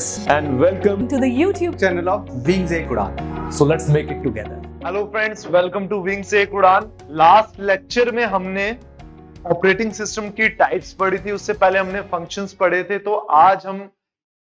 viewers and welcome to the YouTube channel of Wings Ek Udan. So let's make it together. Hello friends, welcome to Wings एक उड़ान। Last lecture में हमने operating system की types पढ़ी थी, उससे पहले हमने फंक्शंस पढ़े थे। तो आज हम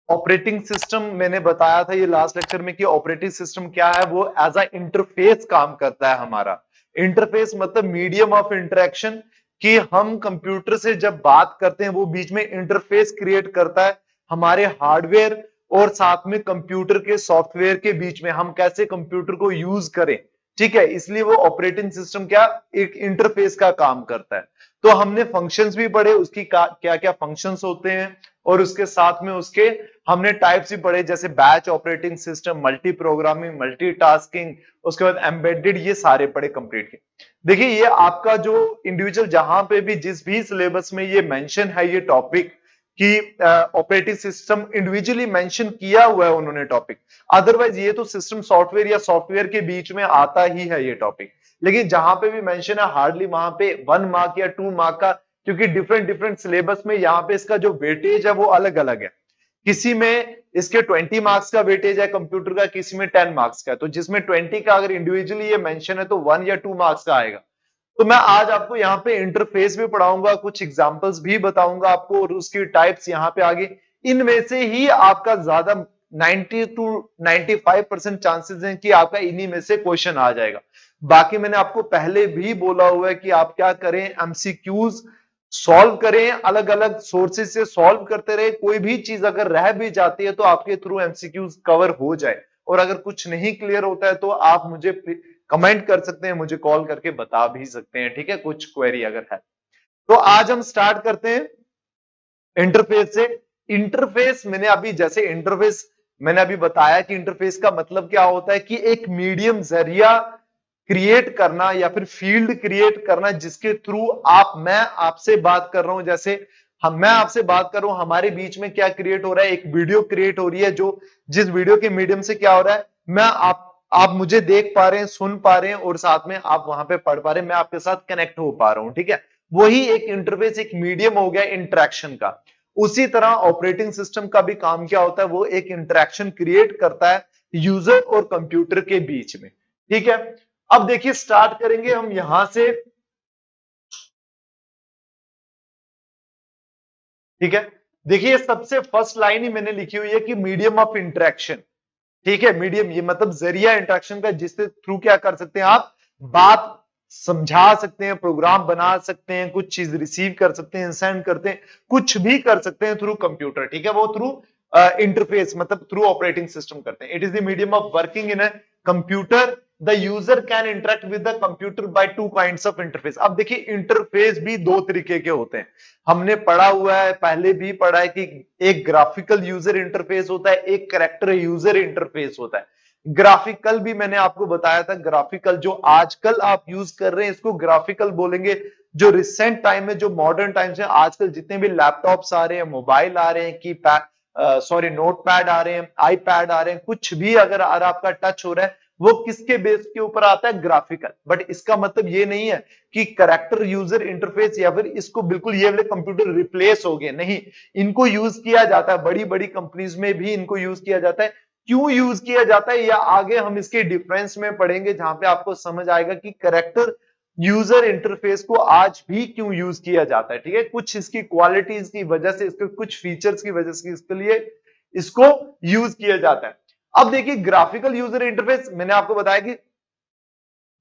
ऑपरेटिंग सिस्टम, मैंने बताया था ये लास्ट लेक्चर में कि ऑपरेटिंग सिस्टम क्या है, वो एज अ इंटरफेस काम करता है। हमारा इंटरफेस मतलब मीडियम ऑफ इंटरेक्शन, कि हम कंप्यूटर से जब बात करते हैं वो बीच में इंटरफेस क्रिएट करता है हमारे हार्डवेयर और साथ में कंप्यूटर के सॉफ्टवेयर के बीच में, हम कैसे कंप्यूटर को यूज करें। ठीक है, इसलिए वो ऑपरेटिंग सिस्टम क्या एक इंटरफेस का काम करता है। तो हमने फंक्शंस भी पढ़े, उसकी क्या क्या फंक्शंस होते हैं, और उसके साथ में उसके हमने टाइप्स भी पढ़े, जैसे batch operating system, multi programming, multitasking, उसके बाद एम्बेडेड, ये सारे पढ़े कंप्लीट के। देखिए, ये आपका जो इंडिविजुअल जहां पे भी जिस भी सिलेबस में ये मेंशन है ये टॉपिक कि ऑपरेटिंग सिस्टम इंडिविजुअली मेंशन किया हुआ है उन्होंने टॉपिक, अदरवाइज ये तो सिस्टम सॉफ्टवेयर या सॉफ्टवेयर के बीच में आता ही है ये टॉपिक। लेकिन जहां पे भी मेंशन है हार्डली वहां पे 1 मार्क या 2 मार्क का, क्योंकि डिफरेंट सिलेबस में यहाँ पे इसका जो वेटेज है वो अलग अलग है। किसी में इसके 20 मार्क्स का वेटेज है कंप्यूटर का, किसी में 10 मार्क्स का। तो जिसमें 20 का अगर इंडिविजुअली ये मेंशन है तो 1 या 2 मार्क्स का आएगा। तो मैं आज आपको यहाँ पे इंटरफेस भी पढ़ाऊंगा, कुछ एग्जांपल्स भी बताऊंगा आपको, और उसकी टाइप्स यहाँ पे आगे। इनमें से ही आपका ज्यादा 90 to 95% चांसेस हैं कि आपका इन्हीं में से क्वेश्चन आ जाएगा। बाकी मैंने आपको पहले भी बोला हुआ है कि आप क्या करें, एमसीक्यूज सॉल्व करें, अलग अलग सोर्सेज से सॉल्व करते रहे। कोई भी चीज अगर रह भी जाती है तो आपके थ्रू एमसीक्यूज कवर हो जाए, और अगर कुछ नहीं क्लियर होता है तो आप मुझे कमेंट कर सकते हैं, मुझे कॉल करके बता भी सकते हैं। ठीक है, कुछ क्वेरी अगर है तो। आज हम स्टार्ट करते हैं इंटरफेस से। इंटरफेस मैंने अभी बताया कि इंटरफेस का मतलब क्या होता है, कि एक मीडियम जरिया क्रिएट करना या फिर फील्ड क्रिएट करना जिसके थ्रू मैं आपसे बात कर रहा हूं, जैसे मैं आपसे बात कर रहा हूं, हमारे बीच में क्या क्रिएट हो रहा है, एक वीडियो क्रिएट हो रही है, जो जिस वीडियो के मीडियम से क्या हो रहा है, आप मुझे देख पा रहे हैं, सुन पा रहे हैं, और साथ में आप वहां पे पढ़ पा रहे हैं, मैं आपके साथ कनेक्ट हो पा रहा हूं। ठीक है, वही एक इंटरफेस, एक मीडियम हो गया इंटरेक्शन का। उसी तरह ऑपरेटिंग सिस्टम का भी काम क्या होता है, वो एक इंटरेक्शन क्रिएट करता है यूजर और कंप्यूटर के बीच में। ठीक है, अब देखिए स्टार्ट करेंगे हम यहां से। ठीक है, देखिए सबसे फर्स्ट लाइन ही मैंने लिखी हुई है कि मीडियम ऑफ इंटरेक्शन। ठीक है, मीडियम ये मतलब जरिया इंटरेक्शन का, जिससे थ्रू क्या कर सकते हैं, आप बात समझा सकते हैं, प्रोग्राम बना सकते हैं, कुछ चीज रिसीव कर सकते हैं, सेंड करते हैं, कुछ भी कर सकते हैं थ्रू कंप्यूटर। ठीक है, वो थ्रू इंटरफेस मतलब थ्रू ऑपरेटिंग सिस्टम करते हैं। It is the medium of working in a computer. The user can interact with the computer by 2 kinds of interface. अब देखिए इंटरफेस भी 2 तरीके के होते हैं, हमने पढ़ा हुआ है, पहले भी पढ़ा है कि एक ग्राफिकल यूजर इंटरफेस होता है, एक कैरेक्टर यूजर इंटरफेस होता है। ग्राफिकल भी मैंने आपको बताया था, ग्राफिकल जो आजकल आप यूज कर रहे हैं इसको ग्राफिकल बोलेंगे। जो रिसेंट टाइम में, जो मॉडर्न टाइम्स है, आजकल जितने भी लैपटॉप्स आ रहे हैं, मोबाइल आ रहे हैं, नोटपैड आ रहे हैं, आईपैड आ रहे हैं, कुछ भी अगर आपका टच हो रहा है, वो किसके बेस के ऊपर आता है, ग्राफिकल। बट इसका मतलब ये नहीं है कि कैरेक्टर यूजर इंटरफेस या फिर इसको बिल्कुल ये वाले कंप्यूटर रिप्लेस हो गए, नहीं। इनको यूज किया जाता है, बड़ी बड़ी कंपनीज में भी इनको यूज किया जाता है। क्यों यूज किया जाता है या आगे हम इसके डिफरेंस में पढ़ेंगे, जहां पे आपको समझ आएगा कि कैरेक्टर यूजर इंटरफेस को आज भी क्यों यूज किया जाता है। ठीक है, कुछ इसकी क्वालिटीज की वजह से, इसके कुछ फीचर्स की वजह से इसके लिए इसको यूज किया जाता है। अब देखिए ग्राफिकल यूजर इंटरफेस, मैंने आपको बताया कि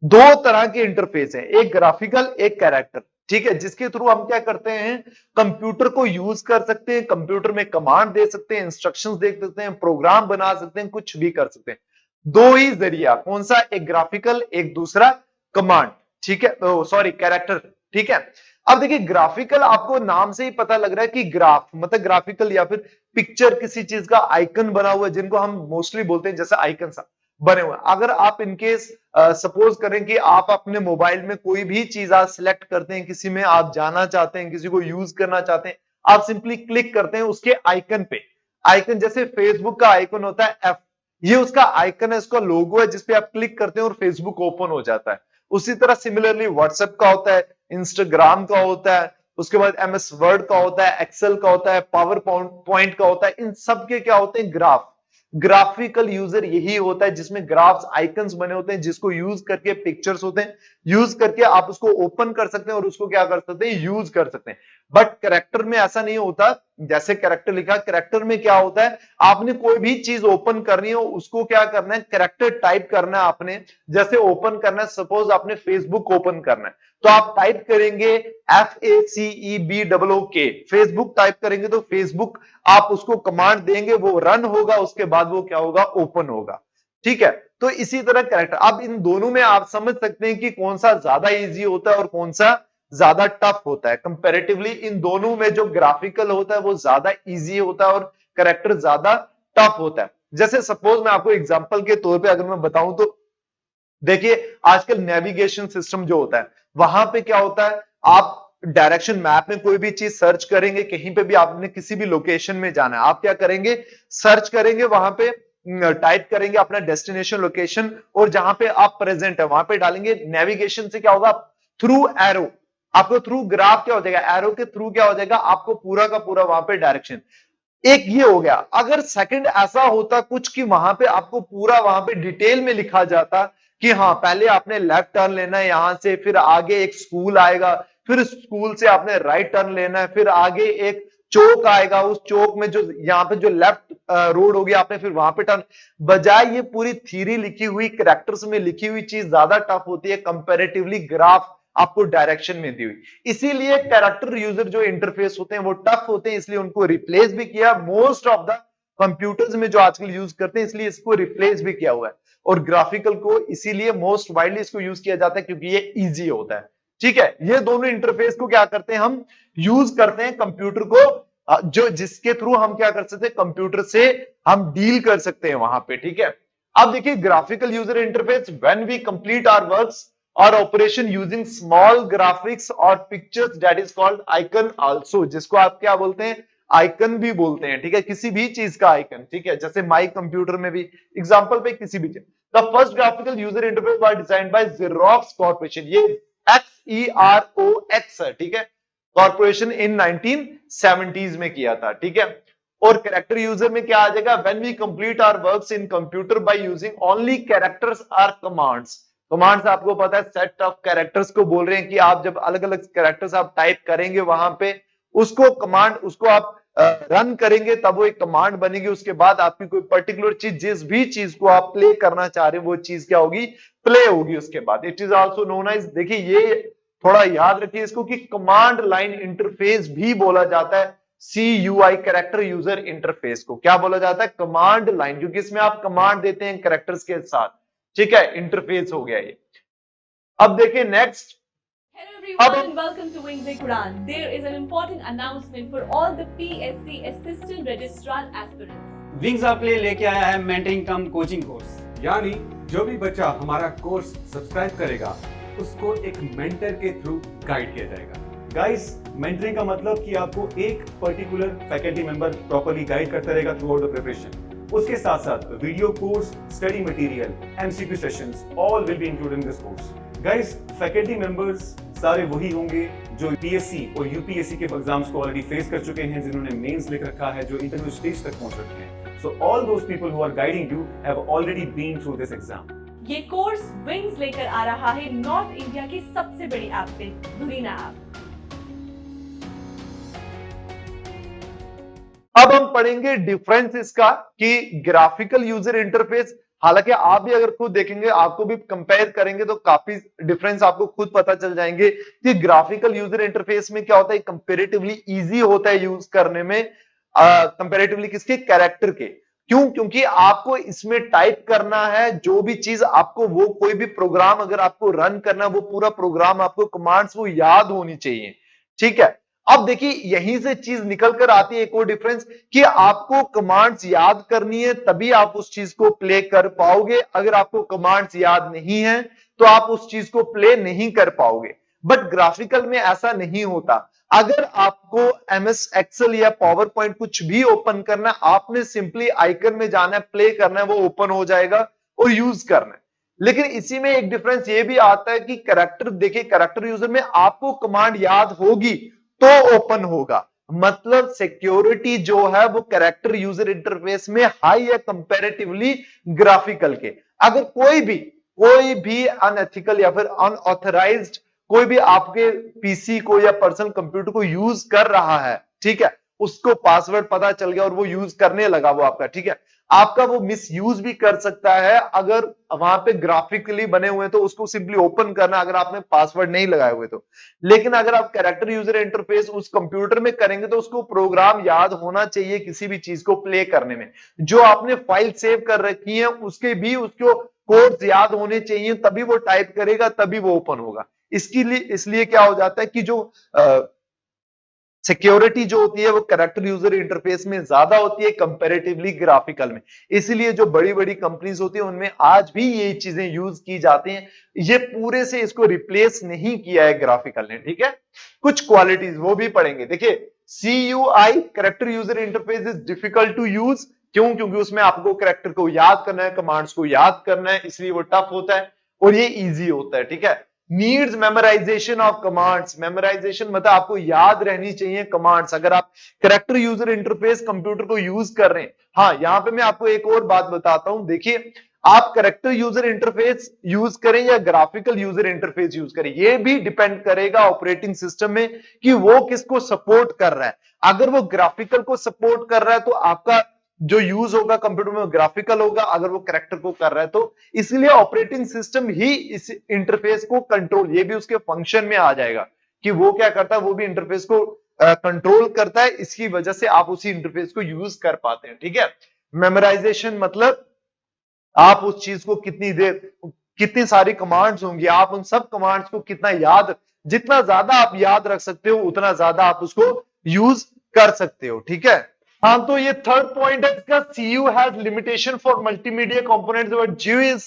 2 तरह के इंटरफेस है, एक ग्राफिकल, एक कैरेक्टर। ठीक है, जिसके थ्रू हम क्या करते हैं, कंप्यूटर को यूज कर सकते हैं, कंप्यूटर में कमांड दे सकते हैं, इंस्ट्रक्शंस दे सकते हैं, प्रोग्राम बना सकते हैं, कुछ भी कर सकते हैं। 2 ही जरिया, कौन सा, एक ग्राफिकल, एक दूसरा कमांड। ठीक है, सॉरी कैरेक्टर। ठीक है, अब देखिए ग्राफिकल, आपको नाम से ही पता लग रहा है कि ग्राफ मतलब ग्राफिकल या फिर पिक्चर, किसी चीज का आइकन बना हुआ है, जिनको हम मोस्टली बोलते हैं जैसे आइकन सा बने हुए। अगर आप इनकेस सपोज करें कि आप अपने मोबाइल में कोई भी चीज आप सिलेक्ट करते हैं, किसी में आप जाना चाहते हैं, किसी को यूज करना चाहते हैं, आप सिंपली क्लिक करते हैं उसके आइकन पे। आइकन जैसे फेसबुक का आइकन होता है एफ, ये उसका आइकन है, उसका लोगो है, जिसपे आप क्लिक करते हैं और फेसबुक ओपन हो जाता है। उसी तरह सिमिलरली व्हाट्सएप का होता है, इंस्टाग्राम का होता है, उसके बाद एमएस वर्ड का होता है, एक्सेल का होता है, पावर पॉइंट का होता है। इन सब के क्या होते हैं? ग्राफ। ग्राफिकल यूजर यही होता है जिसमें ग्राफ्स, आइकन्स बने होते हैं, जिसको यूज करके पिक्चर्स होते हैं, यूज करके आप उसको ओपन कर सकते हैं और उसको क्या कर सकते हैं? यूज कर सकते हैं। बट कैरेक्टर में ऐसा नहीं होता। जैसे कैरेक्टर लिखा, कैरेक्टर में क्या होता है? आपने कोई भी चीज ओपन करनी हो, उसको क्या करना है? कैरेक्टर टाइप करना है आपने। जैसे ओपन करना है, सपोज आपने फेसबुक ओपन करना है, तो आप टाइप करेंगे FACEBOOK, फेसबुक टाइप करेंगे तो फेसबुक, आप उसको कमांड देंगे, वो रन होगा, उसके बाद वो क्या होगा? ओपन होगा। ठीक है, तो इसी तरह कैरेक्टर। अब इन दोनों में आप समझ सकते हैं कि कौन सा ज्यादा इजी होता है और कौन सा ज्यादा टफ होता है। कंपैरेटिवली इन दोनों में जो ग्राफिकल होता है वो ज्यादा इजी होता है और कैरेक्टर ज्यादा टफ होता है। जैसे सपोज मैं आपको एग्जांपल के तौर पे अगर मैं बताऊं तो देखिए, आजकल नेविगेशन सिस्टम जो होता है, वहां पे क्या होता है? आप डायरेक्शन मैप में कोई भी चीज सर्च करेंगे, कहीं पे भी आपने किसी भी लोकेशन में जाना है, आप क्या करेंगे? सर्च करेंगे, वहां पे टाइप करेंगे अपना डेस्टिनेशन लोकेशन, और जहां पे आप प्रेजेंट है वहां पे डालेंगे। नेविगेशन से क्या होगा? थ्रू एरो, आपको थ्रू ग्राफ क्या हो जाएगा? एरो के थ्रू क्या हो जाएगा? आपको पूरा का पूरा वहां पे डायरेक्शन। एक ये हो गया। अगर सेकंड ऐसा होता कुछ कि वहां पे आपको पूरा वहां पे डिटेल में लिखा जाता कि हाँ, पहले आपने लेफ्ट टर्न लेना है यहां से, फिर आगे एक स्कूल आएगा, फिर स्कूल से आपने राइट टर्न लेना है, फिर आगे एक चौक आएगा, उस चौक में जो यहाँ पे जो लेफ्ट रोड होगी आपने फिर वहां पे टर्न। बजाय ये पूरी थ्योरी लिखी हुई, कैरेक्टर्स में लिखी हुई चीज ज्यादा टफ होती है कंपैरेटिवली ग्राफ आपको डायरेक्शन में दी हुई। इसीलिए कैरेक्टर यूजर जो इंटरफेस होते हैं वो टफ होते हैं, इसलिए उनको रिप्लेस भी किया मोस्ट ऑफ द कंप्यूटर्स में जो आजकल यूज करते हैं, इसलिए इसको रिप्लेस भी किया हुआ है। और ग्राफिकल को इसीलिए मोस्ट वाइडली इसको यूज किया जाता है क्योंकि ये इजी होता है। ठीक है, ये दोनों इंटरफेस को क्या करते हैं? हम यूज करते हैं कंप्यूटर को, जो जिसके थ्रू हम क्या कर सकते हैं? कंप्यूटर से हम डील कर सकते हैं वहां पे। ठीक है, अब देखिए graphical user interface, when we complete our works और ऑपरेशन यूजिंग स्मॉल ग्राफिक्स और pictures, that is called icon also, जिसको आप क्या बोलते हैं? आइकन भी बोलते हैं। ठीक है, किसी भी चीज का आइकन। ठीक है, जैसे माई कंप्यूटर में भी एग्जांपल पे किसी भी चीज। The first graphical user interface was designed by Xerox corporation, ये XEROX है। ठीक है, कॉर्पोरेशन इन 1970s में किया था। ठीक है, और कैरेक्टर यूजर में क्या आ जाएगा? When we complete our works in computer by using only characters or commands. Commands आपको पता है सेट ऑफ कैरेक्टर्स को बोल रहे हैं कि आप जब अलग अलग कैरेक्टर्स आप टाइप करेंगे वहां पे, उसको कमांड, उसको आप रन करेंगे तब वो एक कमांड बनेगी। उसके बाद आपकी कोई पर्टिकुलर चीज, जिस भी चीज को आप प्ले करना चाह रहे हैं वो चीज क्या होगी? प्ले होगी उसके बाद। It is also known as, देखिए ये थोड़ा याद रखिए इसको, कि कमांड लाइन इंटरफेस भी बोला जाता है। CUI, कैरेक्टर यूजर इंटरफेस को क्या बोला जाता है? कमांड लाइन, क्योंकि इसमें आप कमांड देते हैं कैरेक्टर्स के साथ। ठीक है, इंटरफेस हो गया ये। अब देखिए next. Hello everyone and welcome to Wings Quran. There is an important announcement for all the PSC Assistant Registrar aspirants. Wings आपके लिए लेके आया है मेंटरिंग कम कोचिंग कोर्स। यानी जो भी बच्चा हमारा कोर्स सब्सक्राइब करेगा उसको एक मेंटर के थ्रू गाइड किया जाएगा। गाइस, मेंटरिंग का मतलब कि आपको एक particular faculty member properly guide करता रहेगा थ्रू आउट द प्रिपरेशन। उसके साथ साथ video course, study material, MCQ sessions, all will be included in this course. Guys, faculty members सारे वही होंगे जो PSC और UPSC के एग्जाम्स को ऑलरेडी फेस कर चुके हैं, जिन्होंने मेंस लिख रखा है, जो इंटरव्यू स्टेज तक पहुंच चुके हैं। So all those people who are guiding you have already been through this exam. ये कोर्स विंग्स लेकर आ रहा है नॉर्थ इंडिया की सबसे बड़ी ऐप पे, दुरीना ऐप। अब हम पढ़ेंगे डिफरेंस इसका कि ग्राफिकल यूजर इंटरफेस, हालांकि आप भी अगर खुद देखेंगे, आपको भी कंपेयर करेंगे तो काफी डिफरेंस आपको खुद पता चल जाएंगे कि ग्राफिकल यूजर इंटरफेस में क्या होता है, कंपैरेटिवली इजी होता है यूज करने में, कंपैरेटिवली किसके? कैरेक्टर के। क्यों? क्योंकि आपको इसमें टाइप करना है जो भी चीज आपको, वो कोई भी प्रोग्राम अगर आपको रन करना है, वो पूरा प्रोग्राम आपको कमांड्स वो याद होनी चाहिए। ठीक है, अब देखिए यहीं से चीज निकल कर आती है एक और डिफरेंस, कि आपको कमांड्स याद करनी है तभी आप उस चीज को प्ले कर पाओगे। अगर आपको कमांड्स याद नहीं है तो आप उस चीज को प्ले नहीं कर पाओगे। बट ग्राफिकल में ऐसा नहीं होता। अगर आपको MS एक्सेल या पावर पॉइंट कुछ भी ओपन करना है, आपने सिंपली आइकन में जाना है, प्ले करना है, वो ओपन हो जाएगा और यूज करना है। लेकिन इसी में एक डिफरेंस ये भी आता है कि कैरेक्टर, देखिए कैरेक्टर यूजर में आपको कमांड याद होगी तो ओपन होगा। मतलब सिक्योरिटी जो है वो कैरेक्टर यूजर इंटरफेस में हाई है कंपैरेटिवली ग्राफिकल के। अगर कोई भी अनएथिकल या फिर अनऑथराइज्ड कोई भी आपके पीसी को या पर्सनल कंप्यूटर को यूज कर रहा है, ठीक है, उसको पासवर्ड पता चल गया और वो यूज करने लगा वो आपका, ठीक है, आपका वो मिस यूज भी कर सकता है। अगर वहां पे ग्राफिकली बने हुए तो उसको सिंपली ओपन करना, अगर आपने पासवर्ड नहीं लगाए हुए तो। लेकिन अगर आप कैरेक्टर यूजर इंटरफेस उस कंप्यूटर में करेंगे तो उसको प्रोग्राम याद होना चाहिए किसी भी चीज को प्ले करने में। जो आपने फाइल सेव कर रखी है उसके भी उसको कोड्स याद होने चाहिए, तभी वो टाइप करेगा, तभी वो ओपन होगा। इसलिए क्या हो जाता है कि जो सिक्योरिटी जो होती है वो कैरेक्टर यूजर इंटरफेस में ज्यादा होती है कंपैरेटिवली ग्राफिकल में। इसलिए जो बड़ी बड़ी कंपनीज होती है उनमें आज भी ये चीजें यूज की जाती हैं। ये पूरे से इसको रिप्लेस नहीं किया है ग्राफिकल ने, ठीक है। कुछ क्वालिटीज वो भी पढ़ेंगे। देखिए, CUI character user interface is difficult to use. क्यों? क्योंकि उसमें आपको कैरेक्टर को याद करना है, कमांड्स को याद करना है, इसलिए वो टफ होता है और ये इजी होता है, ठीक है। Needs memorisation of commands. Memorisation मतलब आपको याद रहनी चाहिए कमांड्स। अगर आप कैरेक्टर यूजर इंटरफेस कंप्यूटर को यूज कर रहे हैं, हाँ, यहां पे मैं आपको एक और बात बताता हूं। देखिए, आप कैरेक्टर यूजर इंटरफेस यूज करें या ग्राफिकल यूजर इंटरफेस यूज करें, ये भी डिपेंड करेगा ऑपरेटिंग सिस्टम में कि वो किसको सपोर्ट कर रहा है। अगर वो ग्राफिकल को सपोर्ट कर रहा है तो आपका जो यूज होगा कंप्यूटर में ग्राफिकल होगा, अगर वो कैरेक्टर को कर रहा है तो। इसलिए ऑपरेटिंग सिस्टम ही इस इंटरफेस को कंट्रोल, ये भी उसके फंक्शन में आ जाएगा कि वो क्या करता है, वो भी इंटरफेस को कंट्रोल करता है। इसकी वजह से आप उसी इंटरफेस को यूज कर पाते हैं, ठीक है। मेमोराइजेशन मतलब आप उस चीज को कितनी देर, कितनी सारी कमांड्स होंगी, आप उन सब कमांड्स को कितना याद, जितना ज्यादा आप याद रख सकते हो उतना ज्यादा आप उसको यूज कर सकते हो, ठीक है। हाँ, तो ये थर्ड पॉइंट है इसका, CU has limitation for multimedia components but GUI is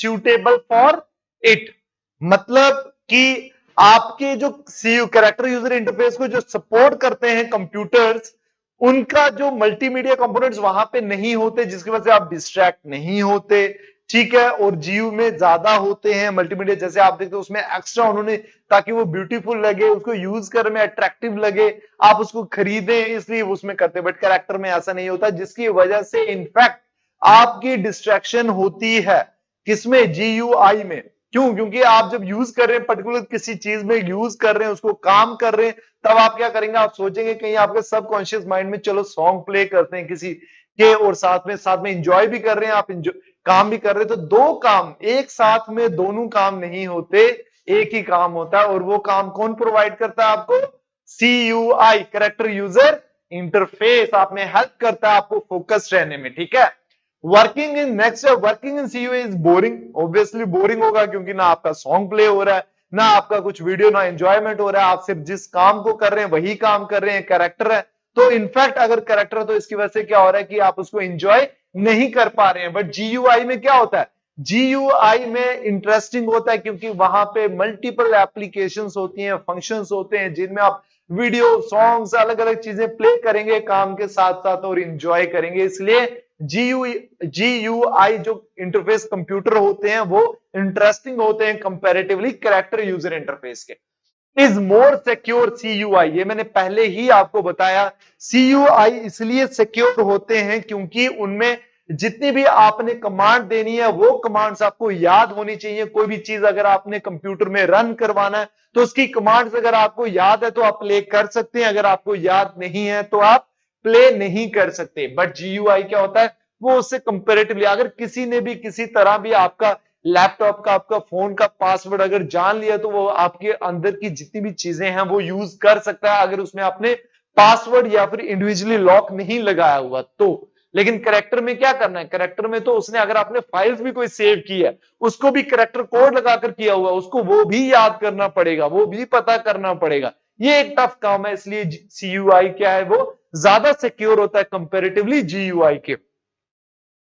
suitable for it. मतलब कि आपके जो CU कैरेक्टर यूजर इंटरफेस को जो सपोर्ट करते हैं कंप्यूटर्स, उनका जो मल्टीमीडिया कंपोनेंट्स वहां पे नहीं होते, जिसकी वजह से आप डिस्ट्रैक्ट नहीं होते, ठीक है। और GU में ज्यादा होते हैं मल्टीमीडिया, जैसे आप देखते हो उसमें एक्स्ट्रा उन्होंने, ताकि वो ब्यूटीफुल लगे, उसको यूज करने में अट्रैक्टिव लगे, आप उसको खरीदें, इसलिए उसमें करते। बट कैरेक्टर में ऐसा नहीं होता, जिसकी वजह से इनफैक्ट आपकी डिस्ट्रैक्शन होती है। किसमें? GUI में। क्यों? क्योंकि आप जब यूज कर रहे हैं, पर्टिकुलर किसी चीज में यूज कर रहे हैं, उसको काम कर रहे हैं, तब आप क्या करेंगे, आप सोचेंगे कहीं आपके सबकॉन्शियस माइंड में चलो सॉन्ग प्ले करते हैं किसी के, और साथ में एंजॉय भी कर रहे हैं, आप काम भी कर रहे हैं। तो दो काम एक साथ में, दोनों काम नहीं होते, एक ही काम होता है। और वो काम कौन प्रोवाइड करता है आपको? CUI कैरेक्टर यूजर इंटरफेस आप में हेल्प करता है आपको फोकस रहने में, ठीक है। Working in CUI is boring. Obviously boring होगा, क्योंकि ना आपका सॉन्ग प्ले हो रहा है, ना आपका कुछ वीडियो, ना एंजॉयमेंट हो रहा है, आप सिर्फ जिस काम को कर रहे हैं वही काम कर रहे हैं, कैरेक्टर है तो। इनफैक्ट अगर कैरेक्टर है तो इसकी वजह से क्या हो रहा है कि आप उसको एंजॉय नहीं कर पा रहे हैं। बट GUI में क्या होता है? GUI में इंटरेस्टिंग होता है, क्योंकि वहां पे मल्टीपल एप्लीकेशंस होती हैं, फंक्शंस होते हैं, जिनमें आप वीडियो, सॉन्ग्स, अलग अलग चीजें प्ले करेंगे काम के साथ साथ और एंजॉय करेंगे। इसलिए GUI जो इंटरफेस कंप्यूटर होते हैं वो इंटरेस्टिंग होते हैं कंपैरेटिवली कैरेक्टर यूजर इंटरफेस के। इज मोर सिक्योर CUI, ये मैंने पहले ही आपको बताया। CUI इसलिए सिक्योर होते हैं क्योंकि उनमें जितनी भी आपने कमांड देनी है वो कमांड्स आपको याद होनी चाहिए। कोई भी चीज अगर आपने कंप्यूटर में रन करवाना है तो उसकी कमांड्स अगर आपको याद है तो आप प्ले कर सकते हैं, अगर आपको याद नहीं है तो आप प्ले नहीं कर सकते। बट GUI क्या होता है, वो उससे कंपेरेटिवली, अगर किसी ने भी किसी तरह भी आपका लैपटॉप का, आपका फोन का पासवर्ड अगर जान लिया तो वो आपके अंदर की जितनी भी चीजें हैं वो यूज कर सकता है, अगर उसमें आपने पासवर्ड या फिर इंडिविजुअली लॉक नहीं लगाया हुआ तो। लेकिन कैरेक्टर में क्या करना है? कैरेक्टर में तो उसने, अगर आपने फाइल्स भी कोई सेव की है उसको भी कैरेक्टर कोड लगाकर किया हुआ, उसको वो भी याद करना पड़ेगा, वो भी पता करना पड़ेगा। ये एक टफ काम है, इसलिए CUI क्या है, वो ज्यादा सिक्योर होता है कंपैरेटिवली GUI के।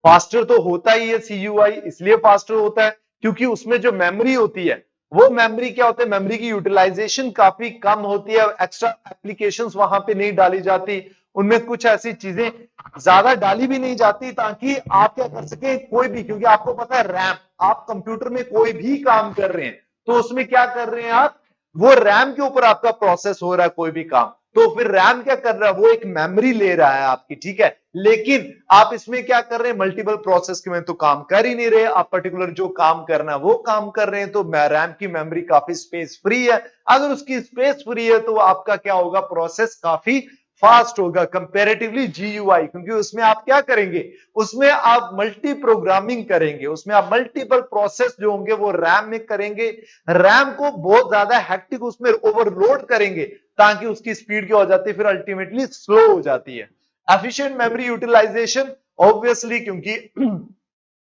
फास्टर तो होता ही है CUI, इसलिए फास्टर होता है क्योंकि उसमें जो मेमोरी होती है, वो मेमोरी क्या होता है, मेमोरी की यूटिलाइजेशन काफी कम होती है, एक्स्ट्रा एप्लीकेशंस वहां पे नहीं डाली जाती, उनमें कुछ ऐसी चीजें ज्यादा डाली भी नहीं जाती ताकि आप क्या कर सके कोई भी, क्योंकि आपको पता है रैम, आप कंप्यूटर में कोई भी काम कर रहे हैं तो उसमें क्या कर रहे हैं, आप वो रैम के ऊपर आपका प्रोसेस हो रहा है कोई भी काम, तो फिर रैम क्या कर रहा है, वो एक मेमोरी ले रहा है आपकी, ठीक है। लेकिन आप इसमें क्या कर रहे हैं, मल्टीपल प्रोसेस के में तो काम कर ही नहीं रहे, आप पर्टिकुलर जो काम करना है वो काम कर रहे हैं, तो रैम की मेमोरी काफी स्पेस फ्री है। अगर उसकी स्पेस फ्री है तो आपका क्या होगा, प्रोसेस काफी फास्ट होगा कंपैरेटिवली जीयूआई, क्योंकि उसमें आप क्या करेंगे, उसमें आप मल्टी प्रोग्रामिंग करेंगे, उसमें आप मल्टीपल प्रोसेस जो होंगे वो रैम में करेंगे, रैम को बहुत ज्यादा हेक्टिक उसमें ओवरलोड करेंगे ताकि उसकी स्पीड क्या हो जाती है, फिर अल्टीमेटली स्लो हो जाती है। एफिशिएंट मेमोरी यूटिलाइजेशन, ऑब्वियसली क्योंकि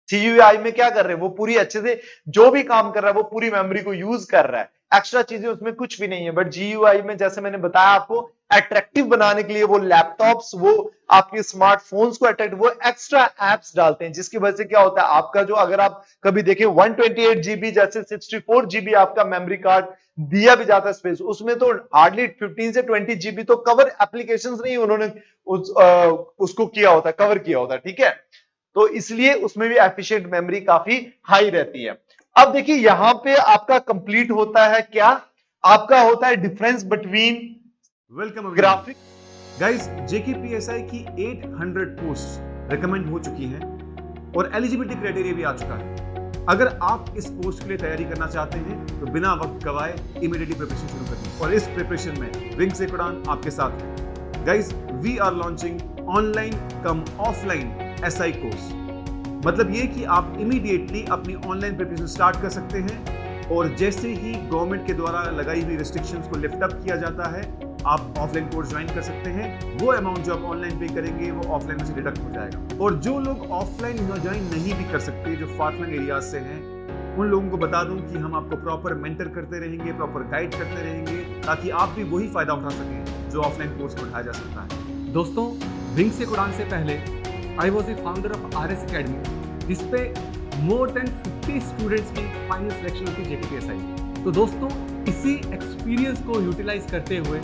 सीयूआई में क्या कर रहे हैं, वो पूरी अच्छे से जो भी काम कर रहा है वो पूरी मेमोरी को यूज कर रहा है, एक्स्ट्रा चीजें उसमें कुछ भी नहीं है। बट जीयूआई में जैसे मैंने बताया आपको, अट्रैक्टिव बनाने के लिए वो लैपटॉप्स, वो आपके स्मार्टफोन्स को अट्रैक्ट, वो एक्स्ट्रा एप्स डालते हैं, जिसकी वजह से क्या होता है आपका जो, अगर आप कभी देखें 128 जीबी जैसे 64 जीबी आपका मेमोरी कार्ड दिया भी जाता है स्पेस, उसमें तो हार्डली 15 से 20 जीबी तो कवर एप्लीकेशंस नहीं उन्होंने उसको किया होता है, कवर किया होता है, ठीक है। तो इसलिए उसमें भी एफिशिएंट मेमोरी काफी हाई रहती है। अब देखिए यहां पे आपका कंप्लीट होता है क्या, आपका होता है difference between welcome graphic. Guys, JKPSI की 800 पोस्ट रिकमेंड हो चुकी हैं और एलिजिबिलिटी क्राइटेरिया भी आ चुका है। अगर आप इस पोस्ट के लिए तैयारी करना चाहते हैं तो बिना वक्त गवाए इमीडिएटली प्रिपरेशन शुरू करिए, और इस प्रिपरेशन में विंग्स एक उड़ान आपके साथ है। Guys, we are launching online cum offline SI course, मतलब ये कि आप इमीडिएटली अपनी ऑनलाइन प्रिपरेशन स्टार्ट कर सकते हैं, और जैसे ही गवर्नमेंट के द्वारा लगाई हुई रिस्ट्रिक्शंस को लिफ्ट अप किया जाता है, आप ऑफलाइन कोर्स ज्वाइन कर सकते हैं। वो अमाउंट जो आप ऑनलाइन पे करेंगे वो ऑफलाइन में से डिडक्ट हो जाएगा। और जो लोग ऑफलाइन ज्वाइन नहीं भी कर सकते, जो फार फ्लंग एरियाज से हैं, उन लोगों को बता दूं कि हम आपको प्रॉपर मेंटर करते रहेंगे, प्रॉपर गाइड करते रहेंगे, ताकि आप भी वही फायदा उठा सकें जो ऑफलाइन कोर्स में उठाया जा सकता है। दोस्तों, विंग्स एक उड़ान से पहले I was a founder of RS academy, जिस पे मोर देन 50 स्टूडेंट्स की फाइनल सिलेक्शन होती है जेकेपीएसआई। तो दोस्तों, इसी एक्सपीरियंस को यूटिलाइज करते हुए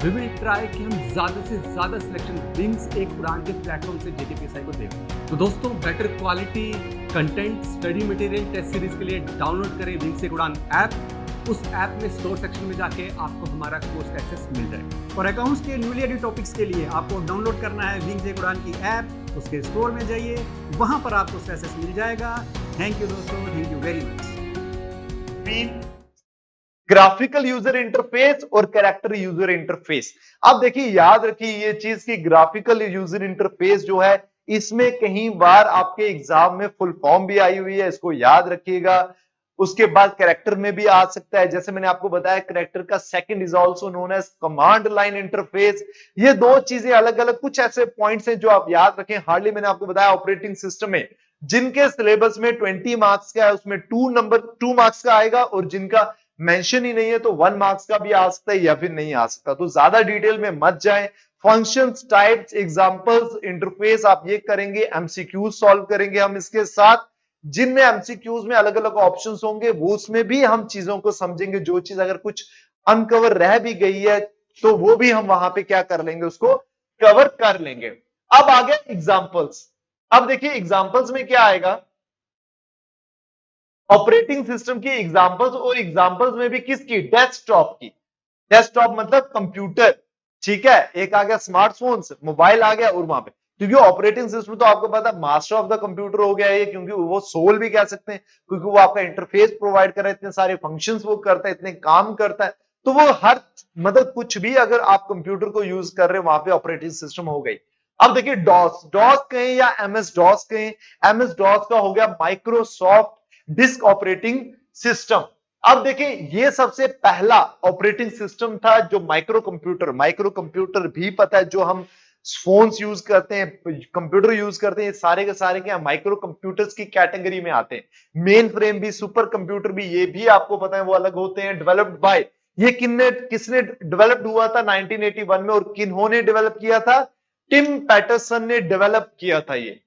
वी विल ट्राई कि हम ज़्यादा से ज़्यादा सिलेक्शन विंग्स एक उड़ान के प्लेटफॉर्म से जेकेपीएसआई को दें। तो दोस्तों, better quality content, study material, test series के लिए डाउनलोड करें विंग्स एक उड़ान ऐप। उस ऐप में स्टोर सेक्शन में जाके आपको हमारा कोर्स का एक्सेस मिल जाएगा। और अकाउंट्स के न्यूली एडेड टॉपिक्स के लिए आपको डाउनलोड करना है विंग्स एक उड़ान की ऐप, उसके स्टोर में जाइए, वहां पर आपको उसका एक्सेस मिल जाएगा। थैंक यू दोस्तों, thank you very much. Graphical user interface और कैरेक्टर यूजर इंटरफेस। अब देखिए याद रखिए ये चीज की ग्राफिकल यूजर इंटरफेस जो है, इसमें कहीं बार आपके एग्जाम में फुल फॉर्म भी आई हुई है, इसको याद रखिएगा। उसके बाद कैरेक्टर में भी आ सकता है, जैसे मैंने आपको बताया कैरेक्टर का second is also known as command line interface. ये दो चीजें अलग अलग, कुछ ऐसे पॉइंट्स हैं जो आप याद रखें। हार्डली मैंने आपको बताया ऑपरेटिंग सिस्टम में जिनके सिलेबस में 20 मार्क्स का है उसमें 2 मार्क्स का आएगा, और जिनका मेंशन ही नहीं है तो 1 मार्क्स का भी आ सकता है या फिर नहीं आ सकता। तो ज्यादा डिटेल में मत जाएं। फंक्शंस, टाइप्स, एग्जांपल्स, इंटरफेस आप ये करेंगे, एमसीक्यूज सॉल्व करेंगे हम इसके साथ, जिनमें एमसीक्यूज में अलग अलग ऑप्शंस होंगे, वो उसमें भी हम चीजों को समझेंगे। जो चीज अगर कुछ अनकवर रह भी गई है तो वो भी हम वहां पे क्या कर लेंगे, उसको कवर कर लेंगे। अब आगे एग्जांपल्स। अब देखिए एग्जांपल्स में क्या आएगा, ऑपरेटिंग सिस्टम की एग्जांपल्स, और एग्जांपल्स में भी किसकी, डेस्कटॉप की। डेस्कटॉप मतलब कंप्यूटर, ठीक है। एक आ गया स्मार्टफोन, मोबाइल आ गया, और वहां पे क्योंकि ऑपरेटिंग सिस्टम तो आपको पता है मास्टर ऑफ द कंप्यूटर हो गया है, क्योंकि वो सोल भी कह सकते हैं, क्योंकि वो आपका इंटरफेस प्रोवाइड कर रहा है, इतने सारे फंक्शंस वो करता है, इतने काम करता है। तो वो हर मतलब कुछ भी अगर आप कंप्यूटर को यूज कर रहे हैं वहां पे ऑपरेटिंग सिस्टम हो गई। अब देखिए डॉस कहें या MS डॉस कहें, MS डॉस का हो गया माइक्रोसॉफ्ट डिस्क ऑपरेटिंग सिस्टम। अब देखिए ये सबसे पहला ऑपरेटिंग सिस्टम था जो माइक्रो कंप्यूटर भी पता है, जो हम फोन्स यूज करते हैं, कंप्यूटर यूज करते हैं, ये सारे के सारे क्या माइक्रो कंप्यूटर्स की कैटेगरी में आते हैं। मेन फ्रेम भी, सुपर कंप्यूटर भी, ये भी आपको पता है वो अलग होते हैं। डेवलप्ड बाय, ये किसने डेवलप्ड हुआ था 1981 में, और किन्होंने डेवलप किया था, टिम पैटरसन ने डेवलप किया था ये।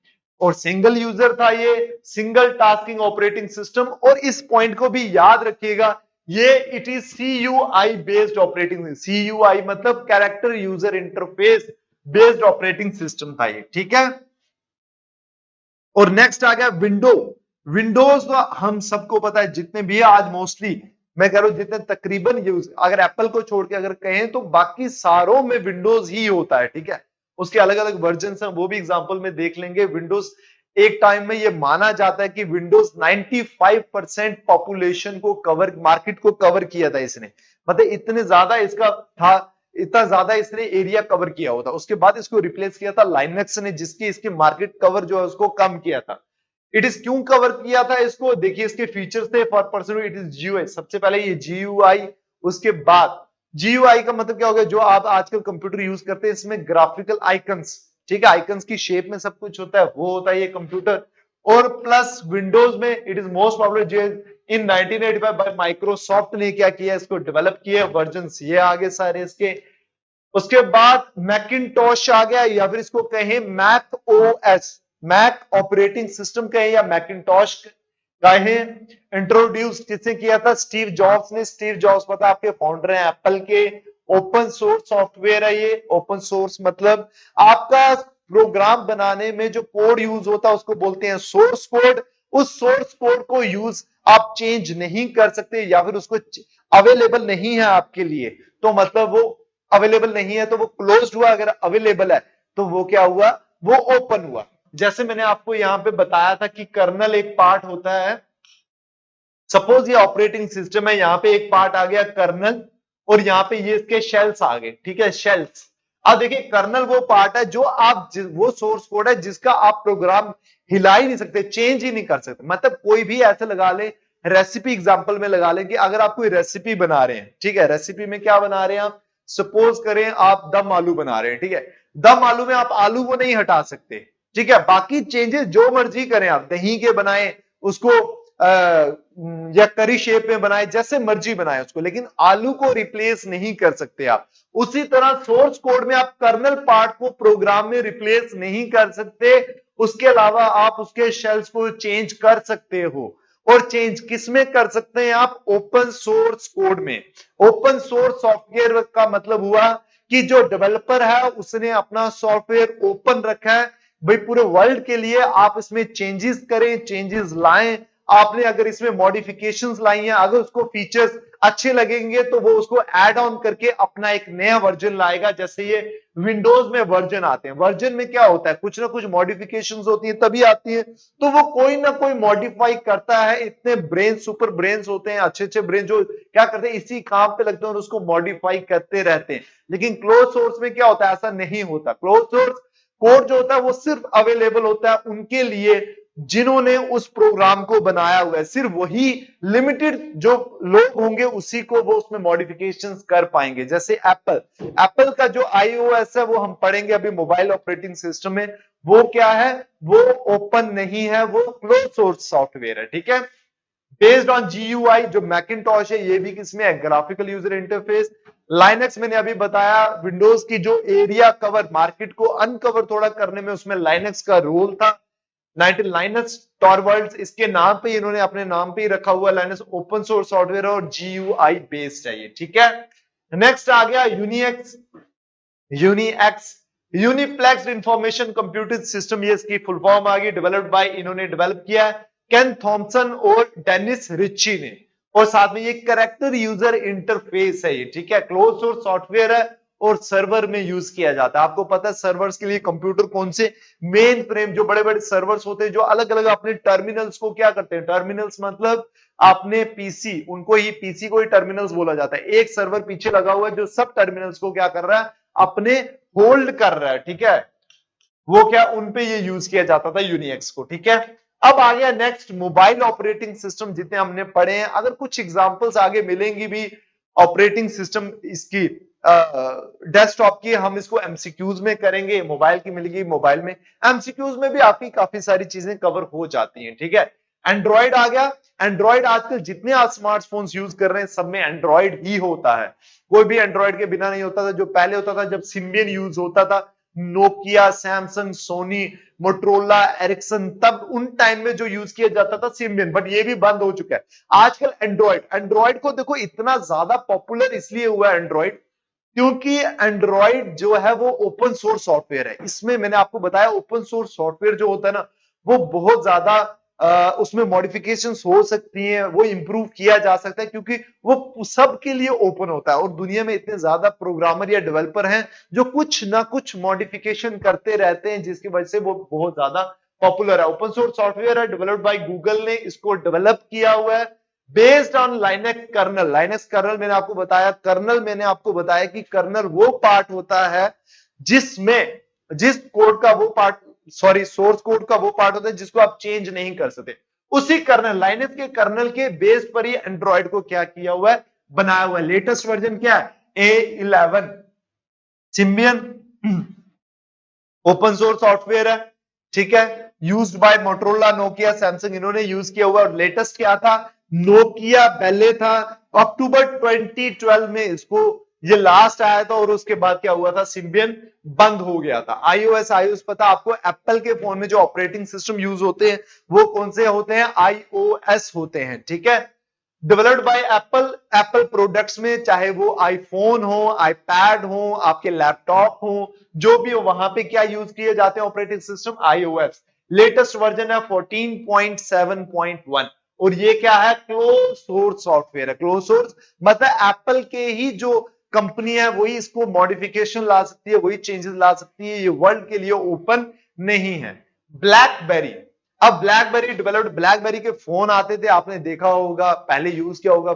और सिंगल यूजर था ये, सिंगल टास्किंग ऑपरेटिंग सिस्टम। और इस पॉइंट को भी याद रखिएगा, ये it is CUI based operating, CUI मतलब character user interface based operating system था ये, ठीक है। और नेक्स्ट आ गया विंडोज। तो हम सबको पता है, जितने भी आज मोस्टली मैं कह रहा हूं जितने तकरीबन यूज, अगर एप्पल को छोड़ के अगर कहें तो बाकी सारों में विंडोज ही होता है, ठीक है। उसके अलग अलग वर्जन हैं, वो भी एग्जांपल में देख लेंगे। विंडोज एक टाइम में ये माना जाता है कि विंडोज 95% पॉपुलेशन को कवर, मार्केट को कवर किया था इसने, मतलब इतने ज्यादा इसका था, इतना ज्यादा इसने एरिया कवर किया होता। उसके बाद इसको रिप्लेस किया था लाइनक्स ने, जिसकी इसकी मार्केट कवर जो है उसको कम किया था। इट इज क्यों कवर किया था इसको, देखिए इसके फीचर्स थे। For person it is GUI, सबसे पहले ये जीयूआई, उसके बाद जीयूआई का मतलब क्या हो गया, जो आप आजकल कंप्यूटर यूज करते हैं इसमें ग्राफिकल आइकन्स, ठीक है, आइकन्स की शेप में सब कुछ होता है, वो होता है ये कंप्यूटर। और प्लस विंडोज में it is most popular in 1985 bye Microsoft ने क्या किया, इसको डेवलप किया, वर्जन ये आगे सारे इसके। उसके बाद मैकिंटॉश आ गया, या फिर इसको कहें Mac OS, Mac operating system कहें या मैकिंटॉश कहें। इंट्रोड्यूस किसने किया था, स्टीव जॉब्स ने। स्टीव जॉब्स पता आपके फाउंडर हैं एप्पल के। ओपन सोर्स सॉफ्टवेयर है ये। ओपन सोर्स मतलब आपका प्रोग्राम बनाने में जो कोड यूज होता है उसको बोलते हैं सोर्स कोड। उस सोर्स कोड को यूज आप चेंज नहीं कर सकते, या फिर उसको अवेलेबल नहीं है आपके लिए, तो मतलब वो अवेलेबल नहीं है तो वो क्लोज्ड हुआ, अगर अवेलेबल है तो वो क्या हुआ, वो ओपन हुआ। जैसे मैंने आपको यहां पे बताया था कि कर्नल एक पार्ट होता है, सपोज ये ऑपरेटिंग सिस्टम है, यहां पे एक पार्ट आ गया कर्नल, और यहां पे ये इसके शेल्स आ गए, ठीक है, शेल्स। अब देखिए कर्नल वो पार्ट है जो आप वो सोर्स कोड है जिसका आप प्रोग्राम हिला ही नहीं सकते, चेंज ही नहीं कर सकते। मतलब कोई भी ऐसे लगा ले, रेसिपी एग्जांपल में लगा ले कि अगर आप कोई रेसिपी बना रहे हैं, ठीक है, रेसिपी में क्या बना रहे हैं आप, सपोज करें आप दम आलू बना रहे हैं, ठीक है, दम आलू में आप आलू को नहीं हटा सकते, ठीक है, बाकी चेंजेस जो मर्जी करें आप, दही के बनाए उसको या करी शेप में बनाए, जैसे मर्जी बनाए उसको, लेकिन आलू को रिप्लेस नहीं कर सकते आप। उसी तरह सोर्स कोड में आप कर्नल पार्ट को प्रोग्राम में रिप्लेस नहीं कर सकते, उसके अलावा आप उसके शेल्स को चेंज कर सकते हो। और चेंज किस में कर सकते हैं आप, ओपन सोर्स कोड में। ओपन सोर्स सॉफ्टवेयर का मतलब हुआ कि जो डेवलपर है उसने अपना सॉफ्टवेयर ओपन रखा है, भाई पूरे वर्ल्ड के लिए आप इसमें चेंजेस करें, चेंजेस लाएं। आपने अगर इसमें मॉडिफिकेशंस लाई हैं, अगर उसको फीचर्स अच्छे लगेंगे तो वो उसको ऐड ऑन करके अपना एक नया वर्जन लाएगा। जैसे ये विंडोज में वर्जन आते हैं, वर्जन में क्या होता है, कुछ ना कुछ मॉडिफिकेशंस होती है तभी आती है, तो वो कोई ना कोई मॉडिफाई करता है। इतने ब्रेन, सुपर ब्रेन्स होते हैं, अच्छे अच्छे ब्रेन, जो क्या करते हैं इसी काम पे लगते हैं और उसको मॉडिफाई करते रहते हैं। लेकिन क्लोज सोर्स में क्या होता है, ऐसा नहीं होता। क्लोज सोर्स कोड जो होता है वो सिर्फ अवेलेबल होता है उनके लिए जिन्होंने उस प्रोग्राम को बनाया हुआ है, सिर्फ वही लिमिटेड जो लोग होंगे उसी को वो उसमें मॉडिफिकेशंस कर पाएंगे। जैसे एप्पल का जो iOS है वो हम पढ़ेंगे अभी मोबाइल ऑपरेटिंग सिस्टम में, वो क्या है, वो ओपन नहीं है, वो क्लोज सोर्स सॉफ्टवेयर है, ठीक है, बेस्ड ऑन GUI। जो मैकिंटॉश है ये भी किसमें है, ग्राफिकल यूजर इंटरफेस। लाइनक्स मैंने अभी बताया, विंडोज की जो एरिया कवर, मार्केट को अनकवर थोड़ा करने में उसमें लाइनक्स का रोल था। लाइनक्स टॉरवर्ल्ड्स, इसके नाम पे इन्होंने अपने नाम पे ही रखा हुआ। लाइनक्स ओपन सोर्स सॉफ्टवेयर और GUI बेस्ड है ये, ठीक है। नेक्स्ट आ गया यूनिप्लेक्स इंफॉर्मेशन कंप्यूटिंग सिस्टम, ये इसकी फुल फॉर्म आ गई। डेवलप्ड बाय, इन्होंने डेवलप किया है केन थॉमसन और डेनिस रिची ने। और साथ में ये कैरेक्टर यूजर इंटरफेस है ये, ठीक है, क्लोज सोर्स सॉफ्टवेयर है और सर्वर में यूज किया जाता है। आपको पता है सर्वर्स के लिए कंप्यूटर कौन से, मेन फ्रेम, जो बड़े बड़े सर्वर्स होते हैं जो अलग अलग अपने टर्मिनल्स को क्या करते हैं, टर्मिनल्स मतलब आपने पीसी, उनको ही पीसी को ही टर्मिनल्स बोला जाता है। एक सर्वर पीछे लगा हुआ है जो सब टर्मिनल्स को क्या कर रहा है, अपने होल्ड कर रहा है, ठीक है, वो क्या उन पे ये यूज किया जाता था यूनिक्स को, ठीक है। अब आ गया नेक्स्ट मोबाइल ऑपरेटिंग सिस्टम, जितने हमने पढ़े हैं, अगर कुछ एग्जांपल्स आगे मिलेंगी भी ऑपरेटिंग सिस्टम इसकी डेस्कटॉप की, हम इसको एमसीक्यूज में करेंगे, मोबाइल की मिलेगी मोबाइल में, एमसीक्यूज में भी आपकी काफी सारी चीजें कवर हो जाती हैं, ठीक है। एंड्रॉइड आ गया। एंड्रॉइड आजकल जितने आप स्मार्टफोन्स यूज कर रहे हैं सब में एंड्रॉइड ही होता है, कोई भी एंड्रॉइड के बिना नहीं होता था। जो पहले होता था जब सिम्बियन यूज होता था, Nokia, Samsung, Sony, Motorola, Ericsson, तब उन टाइम में जो यूज किया जाता था सिम्बियन, बट ये भी बंद हो चुका है। आजकल एंड्रॉइड को देखो इतना ज्यादा पॉपुलर इसलिए हुआ है एंड्रॉइड, क्योंकि एंड्रॉइड जो है वो ओपन सोर्स सॉफ्टवेयर है। इसमें मैंने आपको बताया ओपन सोर्स सॉफ्टवेयर जो होता है ना, वो बहुत ज्यादा उसमें मॉडिफिकेशंस हो सकती हैं, वो इंप्रूव किया जा सकता है, क्योंकि वो सबके लिए ओपन होता है और दुनिया में इतने ज्यादा प्रोग्रामर या डेवलपर हैं जो कुछ ना कुछ मॉडिफिकेशन करते रहते हैं, जिसकी वजह से वो बहुत ज्यादा पॉपुलर है। ओपन सोर्स सॉफ्टवेयर है, डेवलप्ड बाय गूगल ने इसको डेवलप किया हुआ है based on Linux kernel. Linux kernel मैंने आपको बताया, कि कर्नल वो पार्ट होता है जिसमें सोर्स कोड का वो पार्ट होता है जिसको आप चेंज नहीं कर सकते। उसी कर्नल, लाइनेक्स के कर्नल के बेस पर ही एंड्रॉइड को क्या किया हुआ है, बनाया हुआ है। लेटेस्ट वर्जन क्या है, A11 Symbian open source software है, ठीक है, used by Motorola, Nokia, Samsung, इन्होंने यूज किया हुआ। और लेटेस्ट क्या था, नोकिया बेले था। अक्टूबर 2012 में इसको ये लास्ट आया था और उसके बाद क्या हुआ था, सिम्बियन बंद हो गया था। iOS पता आपको, एप्पल के फोन में जो ऑपरेटिंग सिस्टम यूज होते हैं वो कौन से होते हैं, iOS होते हैं, ठीक है। डेवलप्ड बाय एप्पल प्रोडक्ट्स में, चाहे वो आईफोन हो, आईपैड हो, आपके लैपटॉप हो, जो भी हो, वहां पे क्या यूज किए जाते हैं operating system, iOS। Latest version है 14.7.1 और ये क्या है, क्लोज सोर्स सॉफ्टवेयर है। क्लोज सोर्स मतलब एप्पल के ही जो कंपनी है वही इसको मॉडिफिकेशन ला सकती है, वही चेंजेस ला सकती है, ये वर्ल्ड के लिए ओपन नहीं है। ब्लैकबेरी, अब ब्लैकबेरी डेवलप्ड, ब्लैकबेरी के फोन आते थे, आपने देखा होगा, पहले यूज किया होगा,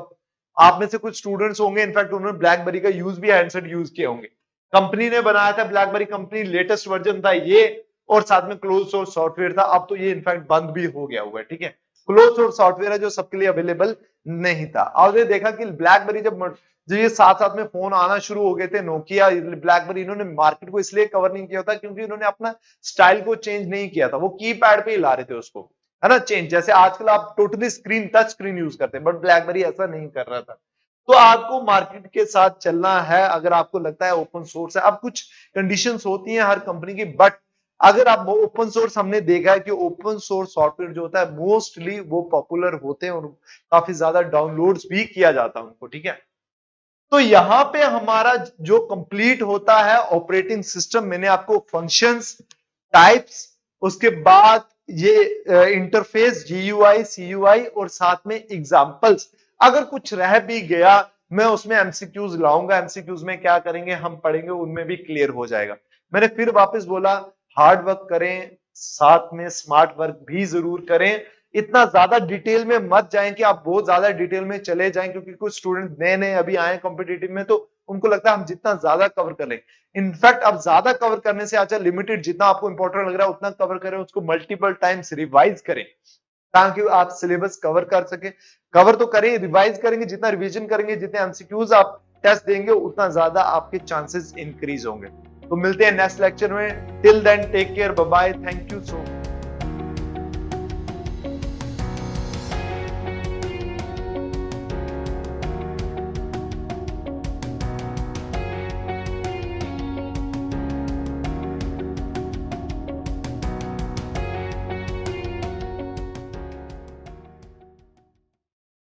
आप में से कुछ स्टूडेंट्स होंगे इनफैक्ट उन्होंने ब्लैकबेरी का यूज भी हैंडसेट यूज किए होंगे। कंपनी ने बनाया था ब्लैकबेरी कंपनी, लेटेस्ट वर्जन था ये और साथ में क्लोज सोर्स सॉफ्टवेयर था। अब तो ये इनफैक्ट बंद भी हो गया हुआ है, ठीक है। क्लोज सोर्स सॉफ्टवेयर है जो सबके लिए अवेलेबल नहीं था। और देखा कि ब्लैकबेरी जब ये साथ में फोन आना शुरू हो गए थे, नोकिया, ब्लैकबेरी, इन्होंने मार्केट को इसलिए कवर नहीं किया था क्योंकि इन्होंने अपना स्टाइल को चेंज नहीं किया था, वो कीपैड पे ही ला रहे थे उसको, है ना, चेंज। जैसे आजकल आप totally screen, touch screen use करते हैं, बट ब्लैकबेरी ऐसा नहीं कर रहा था। तो आपको मार्केट के साथ चलना है अगर आपको लगता है ओपन सोर्स है। अब कुछ कंडीशंस होती हैं हर कंपनी की, बट अगर आप ओपन सोर्स, हमने देखा है कि ओपन सोर्स सॉफ्टवेयर जो होता है मोस्टली वो पॉपुलर होते हैं और काफी ज्यादा डाउनलोड्स भी किया जाता है उनको, ठीक है। तो यहां पे हमारा जो कंप्लीट होता है ऑपरेटिंग सिस्टम, मैंने आपको फंक्शंस, टाइप्स, उसके बाद ये इंटरफेस, GUI, CUI और साथ में एग्जांपल्स। अगर कुछ रह भी गया मैं उसमें MCQs लाऊंगा, MCQs में क्या करेंगे हम पढ़ेंगे, उनमें भी क्लियर हो जाएगा। मैंने फिर वापस बोला, हार्ड वर्क करें, साथ में स्मार्ट वर्क भी जरूर करें। इतना ज्यादा डिटेल में मत जाएं कि आप बहुत ज्यादा डिटेल में चले जाएं, क्योंकि कुछ स्टूडेंट नए नए अभी आए कॉम्पिटिटिव में, तो उनको लगता है हम जितना ज्यादा कवर कर लें। इनफैक्ट अब ज्यादा कवर करने से अच्छा लिमिटेड, जितना आपको इंपॉर्टेंट लग रहा है उतना कवर करें, उसको मल्टीपल टाइम्स रिवाइज करें ताकि आप सिलेबस कवर कर सके। कवर तो करें, रिवाइज करेंगे, जितना रिवीजन करेंगे, जितने MCQs आप टेस्ट देंगे उतना ज्यादा आपके चांसेस इंक्रीज होंगे। तो मिलते हैं नेक्स्ट लेक्चर में, till then take care, bye bye, thank you so much.